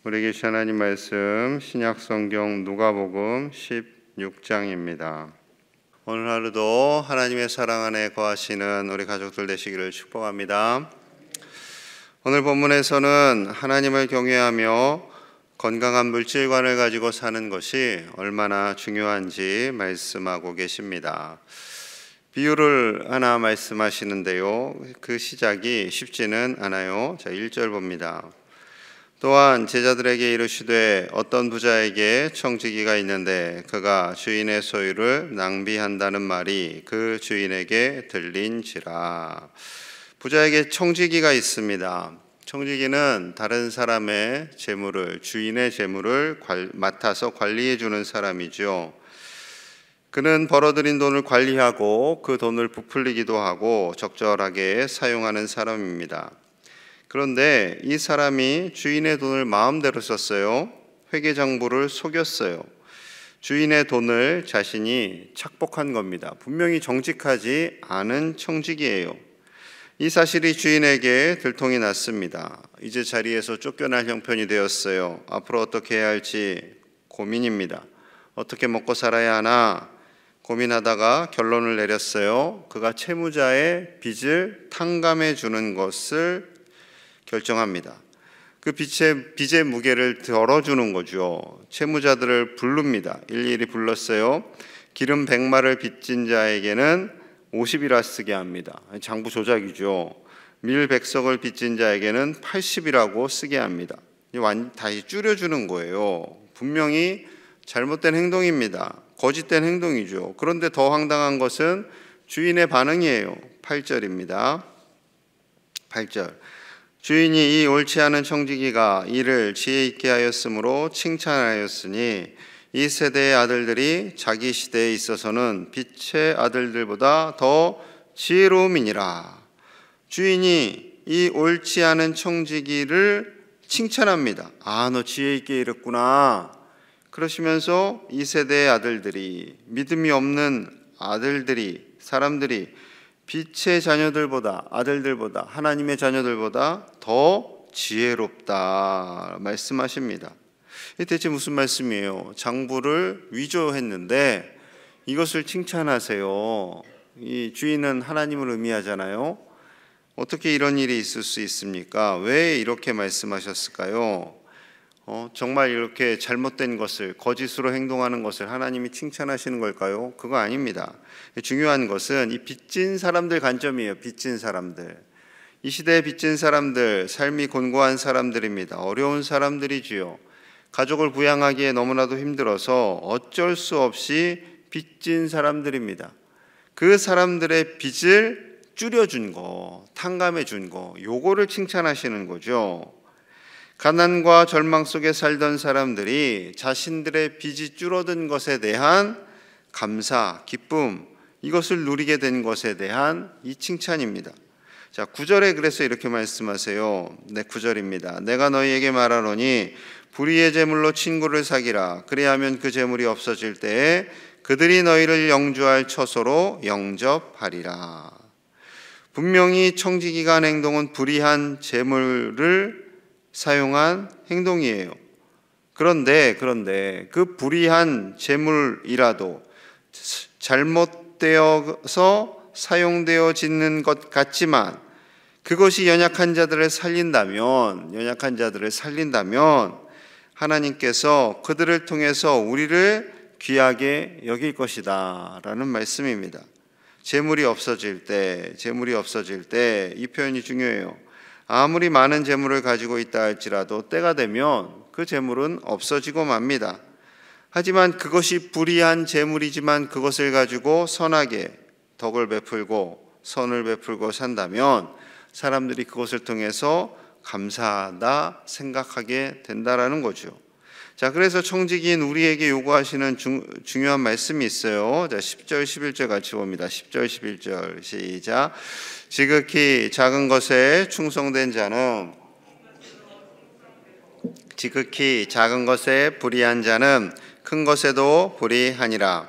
우리에게 주신 하나님 말씀 신약성경 누가복음 16장입니다. 오늘 하루도 하나님의 사랑 안에 거하시는 우리 가족들 되시기를 축복합니다. 오늘 본문에서는 하나님을 경외하며 건강한 물질관을 가지고 사는 것이 얼마나 중요한지 말씀하고 계십니다. 비유를 하나 말씀하시는데요, 그 시작이 쉽지는 않아요. 자, 1절 봅니다. 또한 제자들에게 이르시되 어떤 부자에게 청지기가 있는데 그가 주인의 소유를 낭비한다는 말이 그 주인에게 들린지라. 부자에게 청지기가 있습니다. 청지기는 다른 사람의 재물을, 주인의 재물을 맡아서 관리해 주는 사람이죠. 그는 벌어들인 돈을 관리하고 그 돈을 부풀리기도 하고 적절하게 사용하는 사람입니다. 그런데 이 사람이 주인의 돈을 마음대로 썼어요. 회계장부를 속였어요. 주인의 돈을 자신이 착복한 겁니다. 분명히 정직하지 않은 청지기예요. 이 사실이 주인에게 들통이 났습니다. 이제 자리에서 쫓겨날 형편이 되었어요. 앞으로 어떻게 해야 할지 고민입니다. 어떻게 먹고 살아야 하나 고민하다가 결론을 내렸어요. 그가 채무자의 빚을 탕감해 주는 것을 결정합니다. 그 빚의 무게를 덜어주는 거죠. 채무자들을 부릅니다. 일일이 불렀어요. 기름 100마를 빚진 자에게는 50이라 쓰게 합니다. 장부 조작이죠. 밀 100석을 빚진 자에게는 80이라고 쓰게 합니다. 다시 줄여주는 거예요. 분명히 잘못된 행동입니다. 거짓된 행동이죠. 그런데 더 황당한 것은 주인의 반응이에요. 8절입니다. 8절. 주인이 이 옳지 않은 청지기가 이를 지혜 있게 하였으므로 칭찬하였으니 이 세대의 아들들이 자기 시대에 있어서는 빛의 아들들보다 더 지혜로움이니라. 주인이 이 옳지 않은 청지기를 칭찬합니다. 아, 너 지혜 있게 일했구나. 그러시면서 이 세대의 아들들이, 믿음이 없는 아들들이, 사람들이 빛의 자녀들보다, 아들들보다, 하나님의 자녀들보다 더 지혜롭다 말씀하십니다. 이게 대체 무슨 말씀이에요? 장부를 위조했는데 이것을 칭찬하세요. 이 주인은 하나님을 의미하잖아요. 어떻게 이런 일이 있을 수 있습니까? 왜 이렇게 말씀하셨을까요? 정말 이렇게 잘못된 것을, 거짓으로 행동하는 것을 하나님이 칭찬하시는 걸까요? 그거 아닙니다. 중요한 것은 이 빚진 사람들 관점이에요. 빚진 사람들. 이 시대에 빚진 사람들, 삶이 곤고한 사람들입니다. 어려운 사람들이지요. 가족을 부양하기에 너무나도 힘들어서 어쩔 수 없이 빚진 사람들입니다. 그 사람들의 빚을 줄여준 거, 탕감해 준 거, 요거를 칭찬하시는 거죠. 가난과 절망 속에 살던 사람들이 자신들의 빚이 줄어든 것에 대한 감사, 기쁨, 이것을 누리게 된 것에 대한 이 칭찬입니다. 자, 9절에 그래서 이렇게 말씀하세요. 9절입니다. 내가 너희에게 말하노니 불의의 제물로 친구를 사기라. 그리하면 그 제물이 없어질 때에 그들이 너희를 영주할 처소로 영접하리라. 분명히 청지기가 한 행동은 불의한 제물을 사용한 행동이에요. 그런데 그 불의한 재물이라도 잘못되어서 사용되어지는 것 같지만 그것이 연약한 자들을 살린다면 하나님께서 그들을 통해서 우리를 귀하게 여길 것이다 라는 말씀입니다. 재물이 없어질 때 이 표현이 중요해요. 아무리 많은 재물을 가지고 있다 할지라도 때가 되면 그 재물은 없어지고 맙니다. 하지만 그것이 불의한 재물이지만 그것을 가지고 선하게 덕을 베풀고 선을 베풀고 산다면 사람들이 그것을 통해서 감사하다 생각하게 된다라는 거죠. 자, 그래서 청지기인 우리에게 요구하시는 중요한 말씀이 있어요. 자, 10절 11절 같이 봅니다. 10절 11절 시작. 지극히 작은 것에 충성된 자는 불의한 자는 큰 것에도 불의하니라.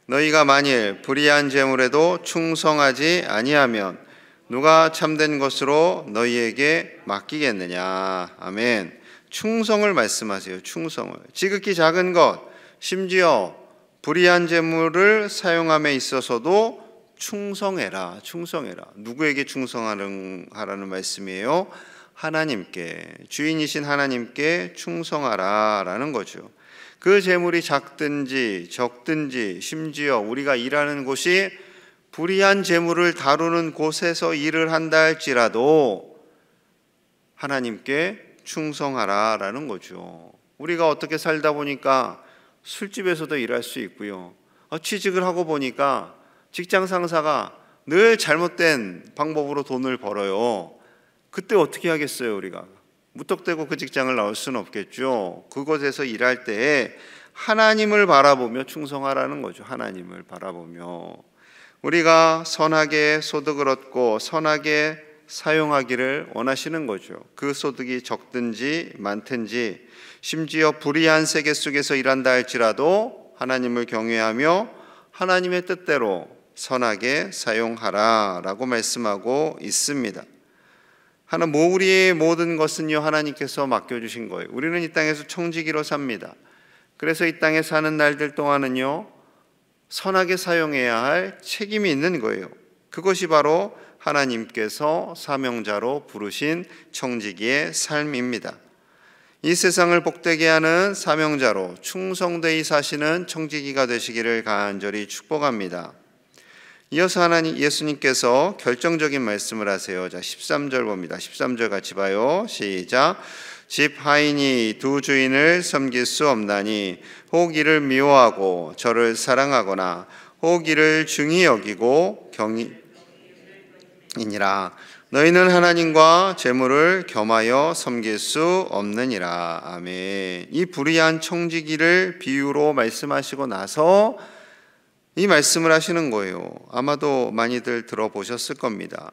너희가 만일 불의한 재물에도 충성하지 아니하면 누가 참된 것으로 너희에게 맡기겠느냐. 아멘. 충성을 말씀하세요. 충성을. 지극히 작은 것, 심지어 불의한 재물을 사용함에 있어서도 충성해라. 충성해라. 누구에게 충성하라는 말씀이에요? 하나님께, 주인이신 하나님께 충성하라라는 거죠. 그 재물이 작든지 적든지, 심지어 우리가 일하는 곳이 불의한 재물을 다루는 곳에서 일을 한다 할지라도 하나님께 충성하라라는 거죠. 우리가 어떻게 살다 보니까 술집에서도 일할 수 있고요. 취직을 하고 보니까 직장 상사가 늘 잘못된 방법으로 돈을 벌어요. 그때 어떻게 하겠어요, 우리가? 무턱대고 그 직장을 나올 수는 없겠죠. 그곳에서 일할 때에 하나님을 바라보며 충성하라는 거죠. 하나님을 바라보며. 우리가 선하게 소득을 얻고 선하게 사용하기를 원하시는 거죠. 그 소득이 적든지 많든지, 심지어 불의한 세계 속에서 일한다 할지라도 하나님을 경외하며 하나님의 뜻대로 선하게 사용하라라고 말씀하고 있습니다. 우리의 모든 것은요, 하나님께서 맡겨주신 거예요. 우리는 이 땅에서 청지기로 삽니다. 그래서 이 땅에 사는 날들 동안은요, 선하게 사용해야 할 책임이 있는 거예요. 그것이 바로 하나님께서 사명자로 부르신 청지기의 삶입니다. 이 세상을 복되게 하는 사명자로 충성되이 사시는 청지기가 되시기를 간절히 축복합니다. 이어서 예수님께서 결정적인 말씀을 하세요. 자, 13절 봅니다. 13절 같이 봐요. 시작. 집 하인이 두 주인을 섬길 수 없나니 혹 이를 미워하고 저를 사랑하거나 혹 이를 중히 여기고 경이니라. 너희는 하나님과 재물을 겸하여 섬길 수 없느니라. 아멘. 이 불의한 청지기를 비유로 말씀하시고 나서 이 말씀을 하시는 거예요. 아마도 많이들 들어보셨을 겁니다.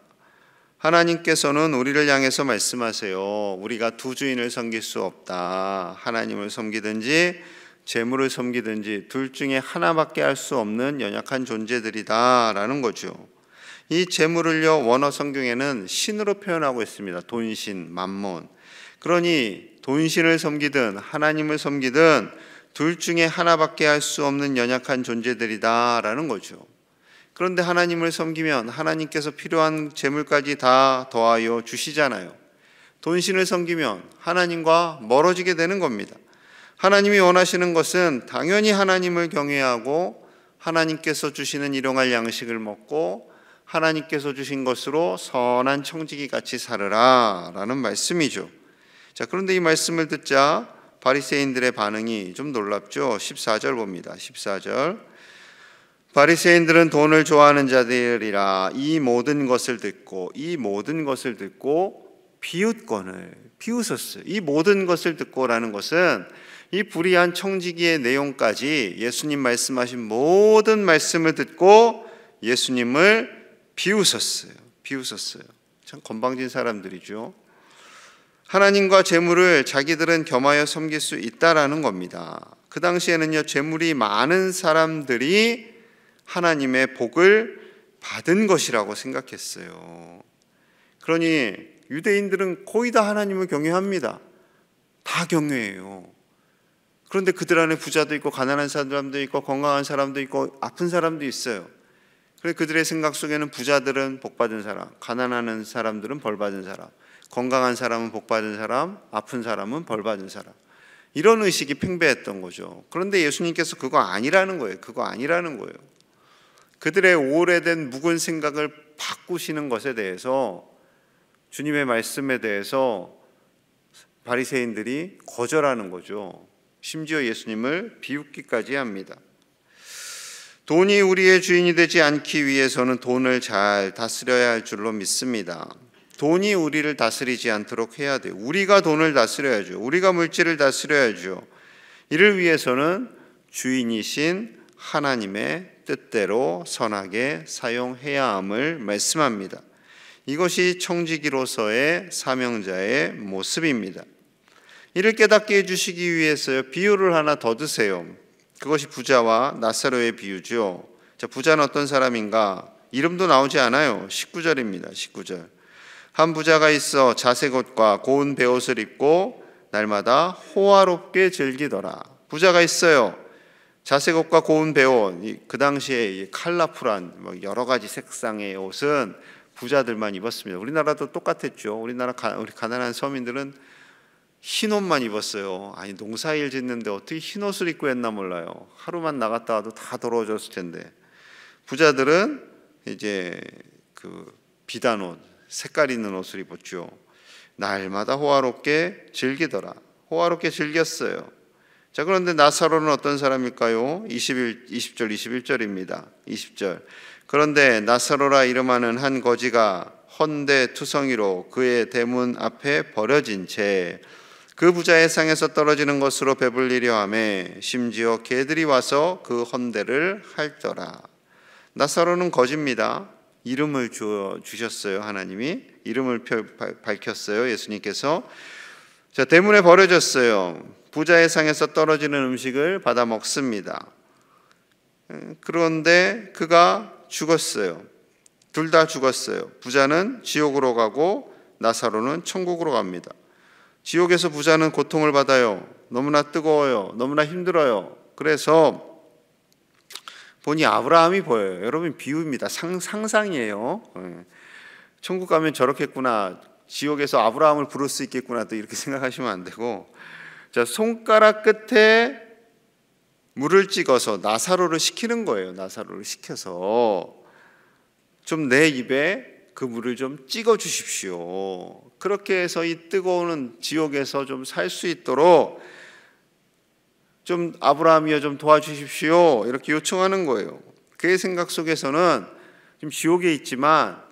하나님께서는 우리를 향해서 말씀하세요. 우리가 두 주인을 섬길 수 없다. 하나님을 섬기든지 재물을 섬기든지 둘 중에 하나밖에 할 수 없는 연약한 존재들이다 라는 거죠. 이 재물을요, 원어 성경에는 신으로 표현하고 있습니다. 돈신, 맘몬. 그러니 돈신을 섬기든 하나님을 섬기든 둘 중에 하나밖에 할 수 없는 연약한 존재들이다 라는 거죠. 그런데 하나님을 섬기면 하나님께서 필요한 재물까지 다 더하여 주시잖아요. 돈신을 섬기면 하나님과 멀어지게 되는 겁니다. 하나님이 원하시는 것은 당연히 하나님을 경외하고 하나님께서 주시는 일용할 양식을 먹고 하나님께서 주신 것으로 선한 청지기 같이 살으라 라는 말씀이죠. 자, 그런데 이 말씀을 듣자 바리새인들의 반응이 좀 놀랍죠. 14절 봅니다. 14절. 바리새인들은 돈을 좋아하는 자들이라 이 모든 것을 듣고 비웃건을 비웃었어요. 이 모든 것을 듣고라는 것은 이 불의한 청지기의 내용까지 예수님 말씀하신 모든 말씀을 듣고 예수님을 비웃었어요. 참 건방진 사람들이죠. 하나님과 재물을 자기들은 겸하여 섬길 수 있다라는 겁니다. 그 당시에는요, 재물이 많은 사람들이 하나님의 복을 받은 것이라고 생각했어요. 그러니 유대인들은 거의 다 하나님을 경외합니다. 다 경외해요. 그런데 그들 안에 부자도 있고 가난한 사람도 있고 건강한 사람도 있고 아픈 사람도 있어요. 그래서 그들의 생각 속에는 부자들은 복받은 사람, 가난한 사람들은 벌받은 사람, 건강한 사람은 복받은 사람, 아픈 사람은 벌받은 사람, 이런 의식이 팽배했던 거죠. 그런데 예수님께서 그거 아니라는 거예요. 그들의 오래된 묵은 생각을 바꾸시는 것에 대해서, 주님의 말씀에 대해서 바리새인들이 거절하는 거죠. 심지어 예수님을 비웃기까지 합니다. 돈이 우리의 주인이 되지 않기 위해서는 돈을 잘 다스려야 할 줄로 믿습니다. 돈이 우리를 다스리지 않도록 해야 돼요. 우리가 돈을 다스려야죠. 우리가 물질을 다스려야죠. 이를 위해서는 주인이신 하나님의 뜻대로 선하게 사용해야 함을 말씀합니다. 이것이 청지기로서의 사명자의 모습입니다. 이를 깨닫게 해주시기 위해서요, 비유를 하나 더 드세요. 그것이 부자와 나사로의 비유죠. 자, 부자는 어떤 사람인가? 이름도 나오지 않아요. 19절입니다. 19절. 한 부자가 있어 자색 옷과 고운 베옷을 입고 날마다 호화롭게 즐기더라. 부자가 있어요. 자색 옷과 고운 배옷, 그 당시에 이 컬러풀한 여러 가지 색상의 옷은 부자들만 입었습니다. 우리나라도 똑같았죠. 우리 가난한 서민들은 흰 옷만 입었어요. 아니, 농사일 짓는데 어떻게 흰 옷을 입고 했나 몰라요. 하루만 나갔다 와도 다 더러워졌을 텐데. 부자들은 이제 그 비단 옷, 색깔 있는 옷을 입었죠. 날마다 호화롭게 즐기더라. 호화롭게 즐겼어요. 자, 그런데 나사로는 어떤 사람일까요? 20절 21절입니다. 20절. 그런데 나사로라 이름하는 한 거지가 헌데 투성이로 그의 대문 앞에 버려진 채 그 부자의 상에서 떨어지는 것으로 배불리려 하매 심지어 개들이 와서 그 헌데를 핥더라. 나사로는 거지입니다. 이름을 주셨어요. 하나님이 이름을 밝혔어요. 예수님께서. 자, 대문에 버려졌어요. 부자의 상에서 떨어지는 음식을 받아 먹습니다. 그런데 그가 죽었어요. 둘 다 죽었어요. 부자는 지옥으로 가고 나사로는 천국으로 갑니다. 지옥에서 부자는 고통을 받아요. 너무나 뜨거워요. 너무나 힘들어요. 그래서 본이 아브라함이 보여요. 여러분, 비유입니다. 상상이에요. 천국 가면 저렇겠구나. 지옥에서 아브라함을 부를 수 있겠구나. 또 이렇게 생각하시면 안 되고, 자, 손가락 끝에 물을 찍어서 나사로를 시키는 거예요. 나사로를 시켜서 좀 내 입에 그 물을 좀 찍어 주십시오. 그렇게 해서 이 뜨거운 지옥에서 좀 살 수 있도록 좀 아브라함이여 좀 도와주십시오. 이렇게 요청하는 거예요. 그의 생각 속에서는 지금 지옥에 있지만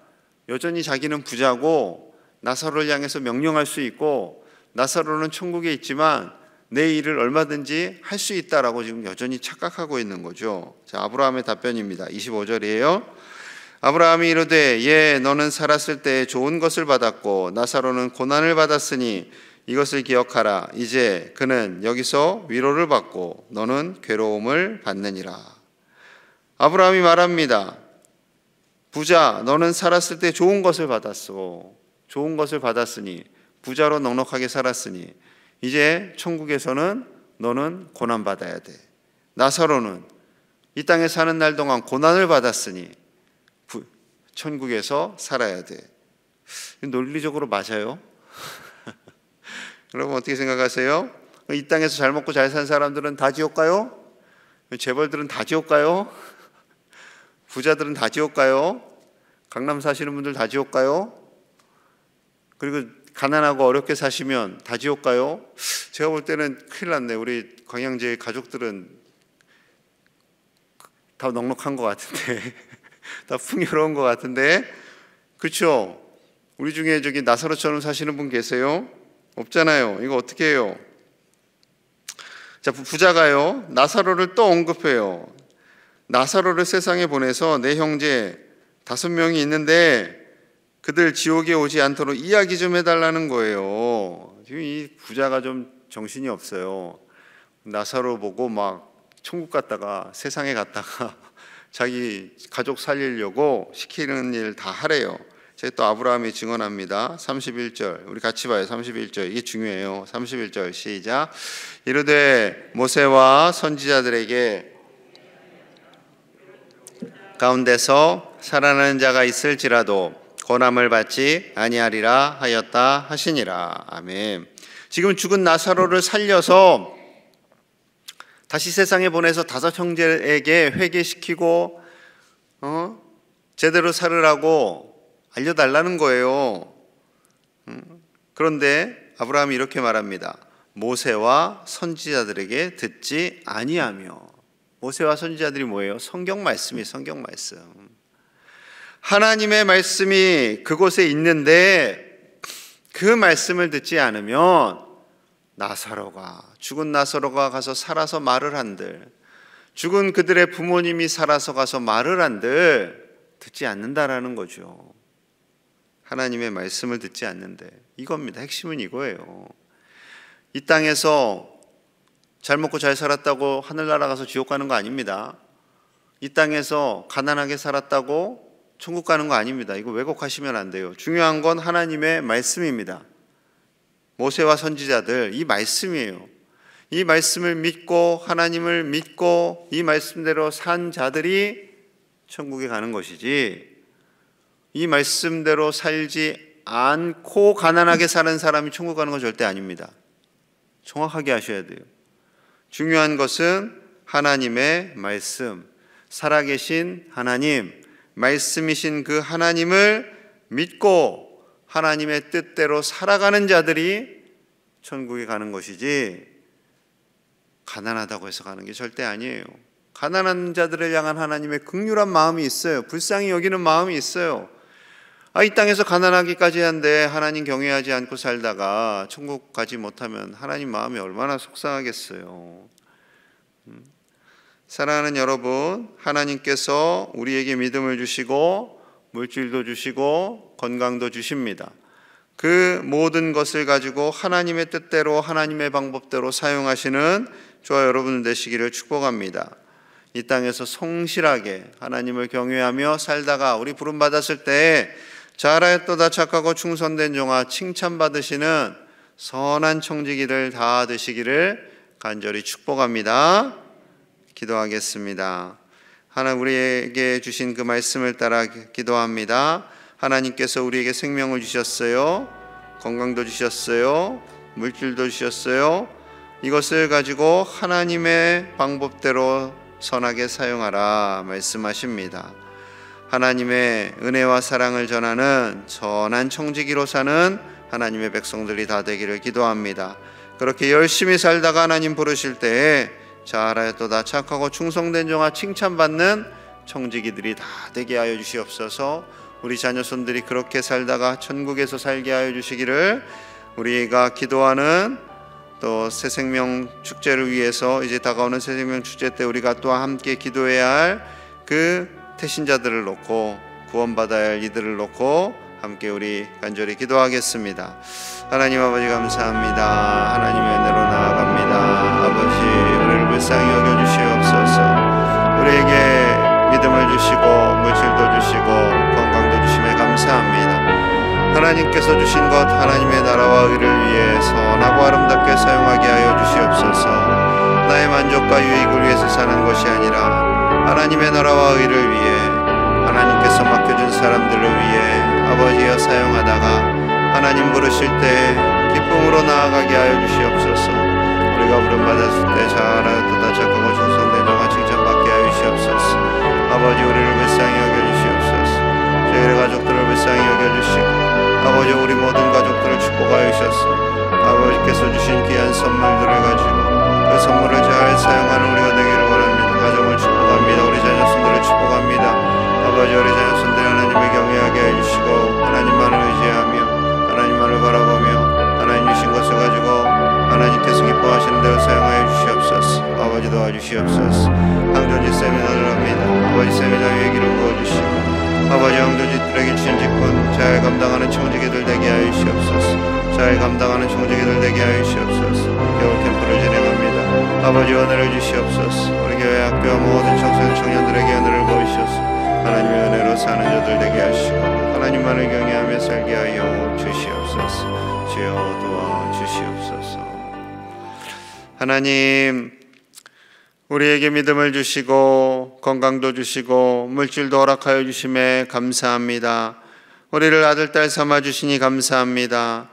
여전히 자기는 부자고 나사로를 향해서 명령할 수 있고 나사로는 천국에 있지만 내 일을 얼마든지 할 수 있다라고 지금 여전히 착각하고 있는 거죠. 자, 아브라함의 답변입니다. 25절이에요. 아브라함이 이르되 예, 너는 살았을 때 좋은 것을 받았고 나사로는 고난을 받았으니 이것을 기억하라. 이제 그는 여기서 위로를 받고 너는 괴로움을 받느니라. 아브라함이 말합니다. 부자, 너는 살았을 때 좋은 것을 받았어. 좋은 것을 받았으니, 부자로 넉넉하게 살았으니 이제 천국에서는 너는 고난받아야 돼. 나사로는 이 땅에 사는 날 동안 고난을 받았으니 천국에서 살아야 돼. 논리적으로 맞아요? 여러분 어떻게 생각하세요? 이 땅에서 잘 먹고 잘 산 사람들은 다 지옥 가요? 재벌들은 다 지옥 가요? 부자들은 다 지옥 가요? 강남 사시는 분들 다 지옥 가요? 그리고 가난하고 어렵게 사시면 다 지옥 가요? 제가 볼 때는 큰일 났네. 우리 광양제 가족들은 다 넉넉한 것 같은데 다 풍요로운 것 같은데, 그렇죠? 우리 중에 저기 나사로처럼 사시는 분 계세요? 없잖아요. 이거 어떻게 해요? 자, 부자가요 나사로를 또 언급해요. 나사로를 세상에 보내서 내 형제 5명이 있는데 그들 지옥에 오지 않도록 이야기 좀 해달라는 거예요. 지금 이 부자가 좀 정신이 없어요. 나사로 보고 막 천국 갔다가 세상에 갔다가 자기 가족 살리려고 시키는 일 다 하래요. 제가 또 아브라함이 증언합니다. 31절 우리 같이 봐요. 31절 이게 중요해요. 31절 시작. 이르되 모세와 선지자들에게 가운데서 살아나는 자가 있을지라도 고난을 받지 아니하리라 하였다 하시니라. 아멘. 지금 죽은 나사로를 살려서 다시 세상에 보내서 5 형제에게 회개시키고 제대로 살으라고 알려달라는 거예요. 그런데 아브라함이 이렇게 말합니다. 모세와 선지자들에게 듣지 아니하며. 모세와 선지자들이 뭐예요? 성경 말씀이 성경 말씀. 하나님의 말씀이 그곳에 있는데 그 말씀을 듣지 않으면 죽은 나사로가 가서 살아서 말을 한들, 죽은 그들의 부모님이 살아서 가서 말을 한들 듣지 않는다라는 거죠. 하나님의 말씀을 듣지 않는데, 이겁니다. 핵심은 이거예요. 이 땅에서 잘 먹고 잘 살았다고 하늘나라 가서 지옥 가는 거 아닙니다. 이 땅에서 가난하게 살았다고 천국 가는 거 아닙니다. 이거 왜곡하시면 안 돼요. 중요한 건 하나님의 말씀입니다. 모세와 선지자들, 이 말씀이에요. 이 말씀을 믿고 하나님을 믿고 이 말씀대로 산 자들이 천국에 가는 것이지, 이 말씀대로 살지 않고 가난하게 사는 사람이 천국 가는 건 절대 아닙니다. 정확하게 하셔야 돼요. 중요한 것은 하나님의 말씀, 살아계신 하나님, 말씀이신 그 하나님을 믿고 하나님의 뜻대로 살아가는 자들이 천국에 가는 것이지, 가난하다고 해서 가는 게 절대 아니에요. 가난한 자들을 향한 하나님의 긍휼한 마음이 있어요. 불쌍히 여기는 마음이 있어요. 이 땅에서 가난하기까지 한데 하나님 경외하지 않고 살다가 천국 가지 못하면 하나님 마음이 얼마나 속상하겠어요. 사랑하는 여러분, 하나님께서 우리에게 믿음을 주시고 물질도 주시고 건강도 주십니다. 그 모든 것을 가지고 하나님의 뜻대로 하나님의 방법대로 사용하시는 저와 여러분 되시기를 축복합니다. 이 땅에서 성실하게 하나님을 경외하며 살다가 우리 부름받았을 때 잘하였도다 착하고 충성된 종아 칭찬받으시는 선한 청지기들 다 되시기를 간절히 축복합니다. 기도하겠습니다. 하나님, 우리에게 주신 그 말씀을 따라 기도합니다. 하나님께서 우리에게 생명을 주셨어요. 건강도 주셨어요. 물질도 주셨어요. 이것을 가지고 하나님의 방법대로 선하게 사용하라 말씀하십니다. 하나님의 은혜와 사랑을 전하는 선한 청지기로 사는 하나님의 백성들이 다 되기를 기도합니다. 그렇게 열심히 살다가 하나님 부르실 때에 잘하였도다 착하고 충성된 종아 칭찬받는 청지기들이 다 되게 하여 주시옵소서. 우리 자녀손들이 그렇게 살다가 천국에서 살게 하여 주시기를 우리가 기도하는 또 새생명 축제를 위해서 이제 다가오는 새생명 축제 때 우리가 또 함께 기도해야 할 그 태신자들을 놓고 구원받아야 할 이들을 놓고 함께 우리 간절히 기도하겠습니다. 하나님 아버지 감사합니다. 하나님의 은혜로 나아갑니다. 아버지, 우리를 불쌍히 여겨주시옵소서. 우리에게 믿음을 주시고 물질도 주시고 건강도 주심에 감사합니다. 하나님께서 주신 것 하나님의 나라와 의를 위해 선하고 아름답게 사용하게 하여 주시옵소서. 나의 만족과 유익을 위해서 사는 것이 아니라 하나님의 나라와 의를 위해 하나님께서 맡겨준 사람들을 위해 아버지여 사용하다가 하나님 부르실 때 기쁨으로 나아가게 하여 주시옵소서. 우리가 부름받았을 때 잘하였도다 착하고 충성된 종아 칭찬받게 하여 주시옵소서. 아버지, 우리를 불쌍히 여겨주시옵소서. 저희의 가족들을 불쌍히 여겨주시고 아버지, 우리 모든 가족들을 축복하여 주셔서 아버지께서 주신 귀한 선물들을 가지고 그 선물을 잘 사용하는 우리가 되기를 원합니다. 가정을 축복합니다. 우리 자녀손들을 축복합니다. 아버지, 우리 자녀손들 하나님을 경외하게 해주시고 하나님만을 의지하며 하나님만을 바라보며 하나님 주신 것을 가지고 하나님께서 기뻐하시는 대로 사용하여 주시옵소서. 아버지, 도와주시옵소서. 항존지 세미나를 합니다. 아버지, 세미나 위에 기름 부어주시고 아버지, 항존지들에게 주신 직분 잘 감당하는 청지기들 되게 하여 주시옵소서. 잘 감당하는 청지기들 되게 하여 주시옵소서. 겨울 캠프를 진행합니다. 아버지, 은혜를 주시옵소서. 우리 교회 학교와 모든 청소년 청년들에게 은혜를 부으시옵소서. 하나님의 은혜로 사는 자들 되게 하시고 하나님만을 경외하며 살게 하여 주시옵소서. 주여 도와주시옵소서. 하나님, 우리에게 믿음을 주시고 건강도 주시고 물질도 허락하여 주심에 감사합니다. 우리를 아들 딸 삼아 주시니 감사합니다.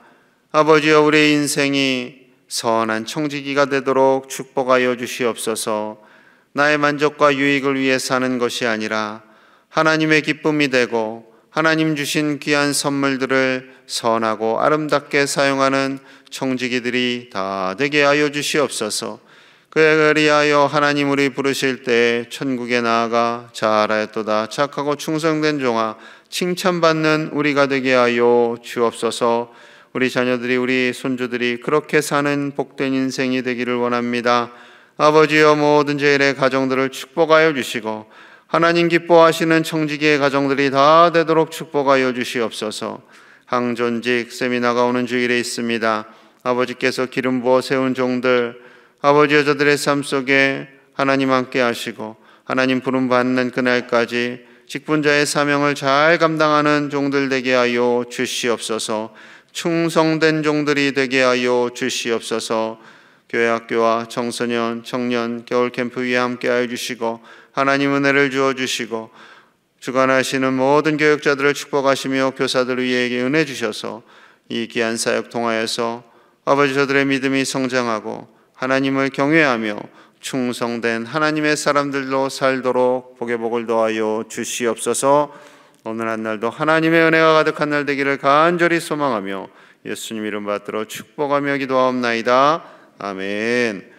아버지여, 우리의 인생이 선한 청지기가 되도록 축복하여 주시옵소서. 나의 만족과 유익을 위해 사는 것이 아니라 하나님의 기쁨이 되고 하나님 주신 귀한 선물들을 선하고 아름답게 사용하는 청지기들이 다 되게 하여 주시옵소서. 그리하여 하나님 우리 부르실 때 천국에 나아가 잘하였도다 착하고 충성된 종아 칭찬받는 우리가 되게 하여 주옵소서. 우리 자녀들이 우리 손주들이 그렇게 사는 복된 인생이 되기를 원합니다. 아버지여, 모든 죄인의 가정들을 축복하여 주시고 하나님 기뻐하시는 청지기의 가정들이 다 되도록 축복하여 주시옵소서. 항존직 세미나가 오는 주일에 있습니다. 아버지께서 기름 부어 세운 종들 아버지여, 저들의 삶 속에 하나님 함께 하시고 하나님 부름 받는 그날까지 직분자의 사명을 잘 감당하는 종들 되게 하여 주시옵소서. 충성된 종들이 되게 하여 주시옵소서. 교회 학교와 청소년, 청년, 겨울 캠프 위에 함께하여 주시고 하나님 은혜를 주어주시고 주관하시는 모든 교육자들을 축복하시며 교사들 위에 은혜 주셔서 이 귀한 사역 통하여서 아버지 저들의 믿음이 성장하고 하나님을 경외하며 충성된 하나님의 사람들로 살도록 복의 복을 더하여 주시옵소서. 오늘 한 날도 하나님의 은혜가 가득한 날 되기를 간절히 소망하며 예수님 이름 받들어 축복하며 기도하옵나이다. 아멘.